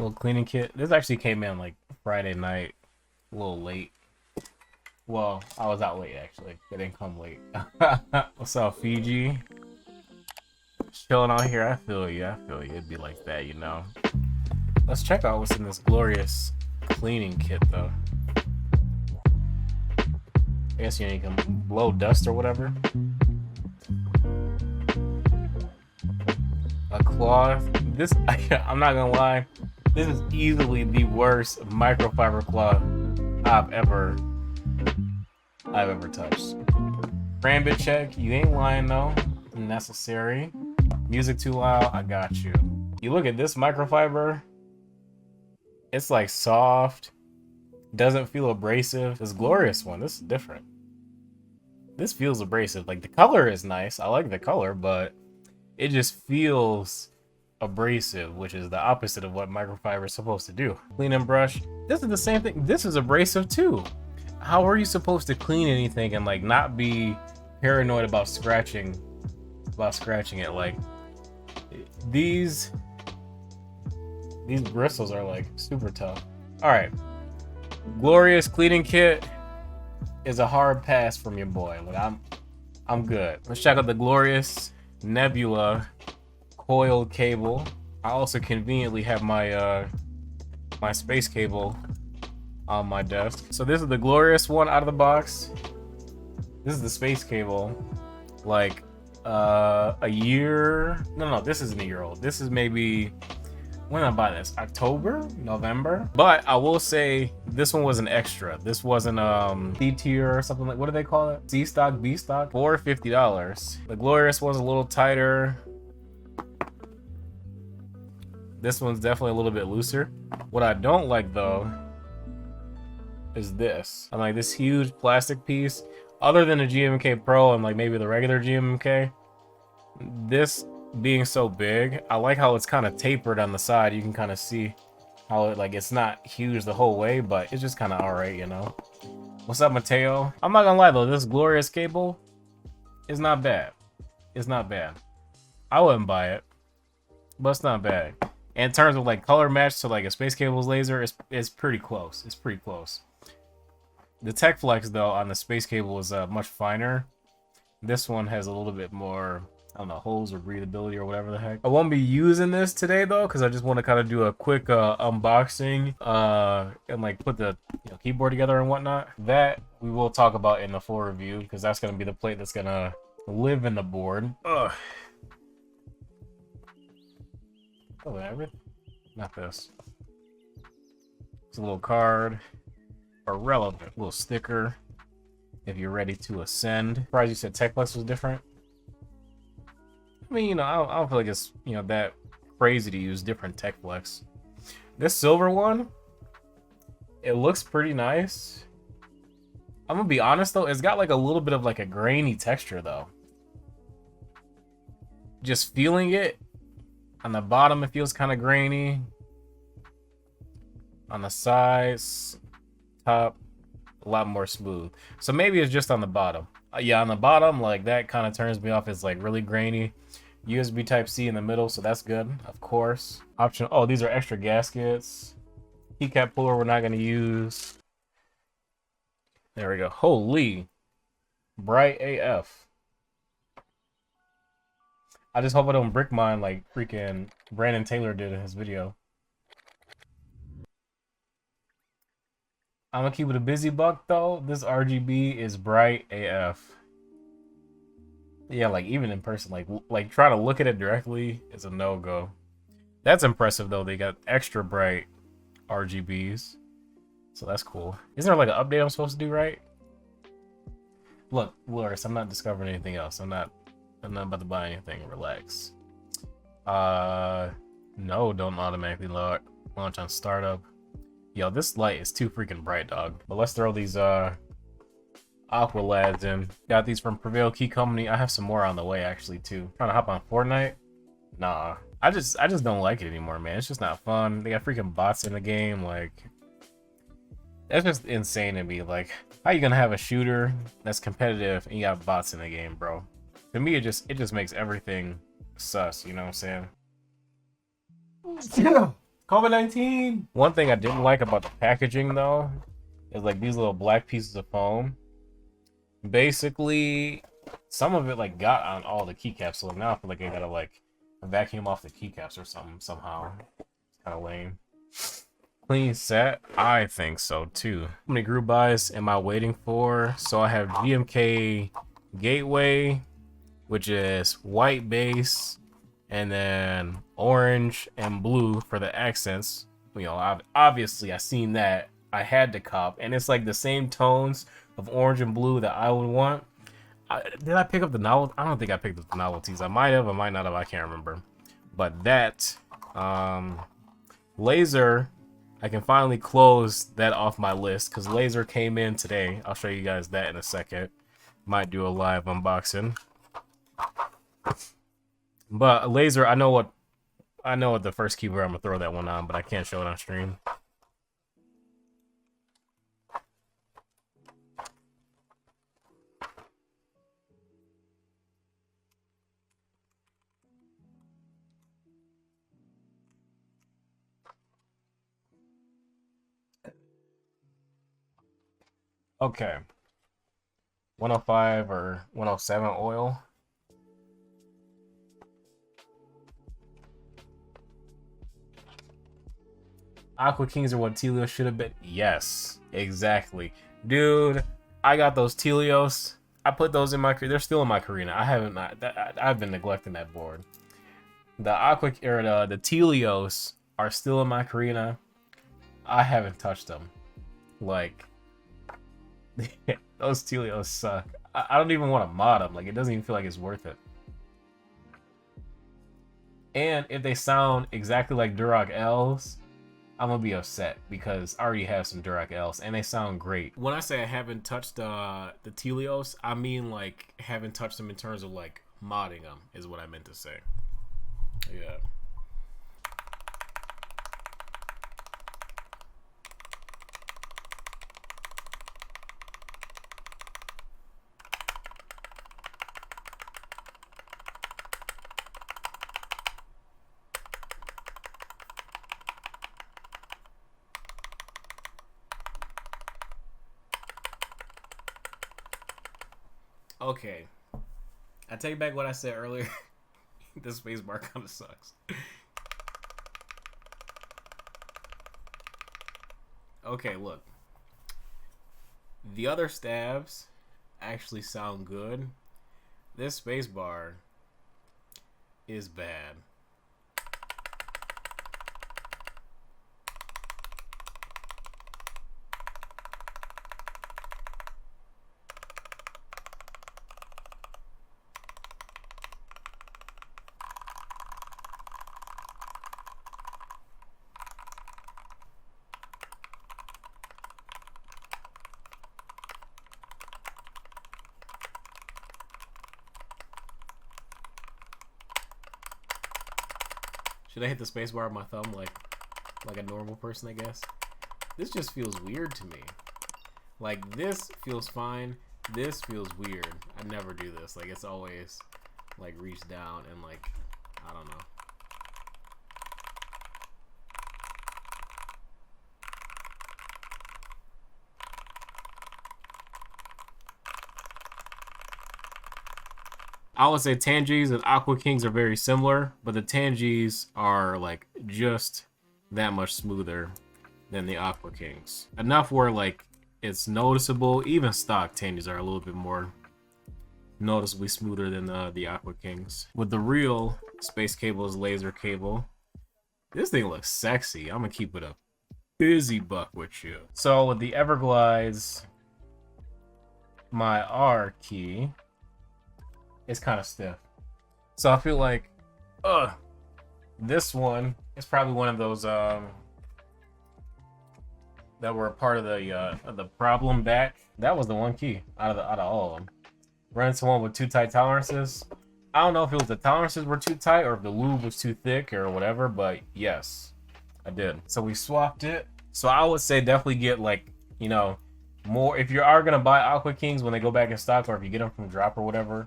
Little cleaning kit. This actually came in like Friday night, a little late. Well, I was out late actually. It didn't come late. What's up, Fiji? Chilling out here. I feel you. I feel you. It'd be like that, you know. Let's check out what's in this glorious cleaning kit, though. I guess you can blow dust or whatever. A cloth. This, I'm not gonna lie, this is easily the worst microfiber cloth I've ever touched. Rambit check. You ain't lying though. Necessary. Music too loud. I got you. You look at this microfiber. It's like soft. Doesn't feel abrasive. This glorious one. This is different. This feels abrasive. Like the color is nice. I like the color, but it just feels abrasive, which is the opposite of what microfiber is supposed to do. Clean and brush. This is the same thing. This is abrasive too. How are you supposed to clean anything and like not be paranoid about scratching it? Like these bristles are like super tough. All right, glorious cleaning kit is a hard pass from your boy. Like I'm good. Let's check out the glorious Nebula coiled cable. I also conveniently have my my space cable on my desk. So this is the glorious one out of the box. This is the space cable. Like a year. No, this isn't a year old. This is maybe, when did I buy this? October, November. But I will say this one was an extra. This wasn't C tier or something like, what do they call it? C stock, B stock, for $50. The glorious one's a little tighter. This one's definitely a little bit looser. What I don't like though is this. I'm like this huge plastic piece. Other than the GMMK Pro and like maybe the regular GMMK, this being so big, I like how it's kind of tapered on the side. You can kind of see how it, like, it's not huge the whole way, but it's just kind of all right, you know. What's up, Mateo? I'm not gonna lie though, this glorious cable is not bad. It's not bad. I wouldn't buy it, but it's not bad. And in terms of like color match to like a Space Cables laser, it's pretty close. It's pretty close. The Tech Flex though on the Space Cable is much finer. This one has a little bit more, I don't know, holes or breathability or whatever the heck. I won't be using this today though, because I just want to kind of do a quick unboxing and like put the keyboard together and whatnot. That we will talk about in the full review, because that's going to be the plate that's going to live in the board. Ugh. Oh, everything? Not this. It's a little card. Irrelevant. Little sticker. If you're ready to ascend. Surprised you said Tech Flex was different. I mean, I don't feel like it's, that crazy to use different Tech Flex. This silver one, it looks pretty nice. I'm gonna be honest though, it's got like a little bit of like a grainy texture though. Just feeling it. On the bottom, it feels kind of grainy. On the sides, top, a lot more smooth. So maybe it's just on the bottom. Yeah, on the bottom, like that kind of turns me off. It's like really grainy. USB Type-C in the middle, so that's good, of course. Option, oh, these are extra gaskets. Keycap puller we're not going to use. There we go. Holy. Bright AF. I just hope I don't brick mine like freaking Brandon Taylor did in his video. I'm gonna keep it a busy buck though. This RGB is bright AF. Yeah, like even in person, like trying to look at it directly is a no-go. That's impressive though. They got extra bright RGBs, so that's cool. Isn't there like an update I'm supposed to do, right? Look, Loris, I'm not discovering anything else. I'm not about to buy anything. Relax. No, don't automatically launch on startup. Yo, this light is too freaking bright, dog. But let's throw these Aqua lads in. Got these from Prevail Key Company. I have some more on the way actually too. Trying to hop on Fortnite? Nah. I just don't like it anymore, man. It's just not fun. They got freaking bots in the game. Like, that's just insane to me. Like, how you gonna have a shooter that's competitive and you got bots in the game, bro? To me, it just makes everything sus, you know what I'm saying? COVID-19. One thing I didn't like about the packaging though is like these little black pieces of foam. Basically, some of it like got on all the keycaps, so now I feel like I gotta like vacuum off the keycaps or something somehow. It's kind of lame. Clean set? I think so too. How many group buys am I waiting for? So I have GMK Gateway, which is white base, and then orange and blue for the accents. You know, obviously I seen that. I had to cop, and it's like the same tones of orange and blue that I would want. Did I pick up the novel? I don't think I picked up the novelties. I might have, I might not have, I can't remember. But that laser, I can finally close that off my list because laser came in today. I'll show you guys that in a second. Might do a live unboxing. But laser, I know what the first keyboard I'm gonna throw that one on, but I can't show it on stream. Okay. 105 or 107 oil. Aqua Kings are what Telios should have been. Yes, exactly. Dude, I got those Telios. I put those in my, they're still in my Karina. I've been neglecting that board. The Aqua, or the Telios are still in my Karina. I haven't touched them. Like, those Telios suck. I don't even want to mod them. Like, it doesn't even feel like it's worth it. And if they sound exactly like Duroc L's, I'm gonna be upset because I already have some Duroc L's and they sound great. When I say I haven't touched the Telios, I mean like haven't touched them in terms of like modding them is what I meant to say. Yeah. Okay, I take back what I said earlier. This spacebar kind of sucks. Okay, look. The other stabs actually sound good. This spacebar is bad. Should I hit the spacebar with my thumb like a normal person, I guess? This just feels weird to me. Like, this feels fine. This feels weird. I never do this. Like, it's always, like, reach down and, like, I don't know. I would say Tangies and Aqua Kings are very similar, but the Tangies are like just that much smoother than the Aqua Kings. Enough where like it's noticeable. Even stock Tangies are a little bit more noticeably smoother than the Aqua Kings. With the real Space Cable's laser cable, this thing looks sexy. I'm gonna keep it a busy buck with you. So with the Everglides, my R key, it's kind of stiff. So I feel like, this one is probably one of those that were a part of the problem back. That was the one key out of all of them. Run into one with too tight tolerances. I don't know if it was the tolerances were too tight or if the lube was too thick or whatever, but yes, I did. So we swapped it. So I would say definitely get like, you know, more, if you are gonna buy Aqua Kings when they go back in stock, or if you get them from drop or whatever,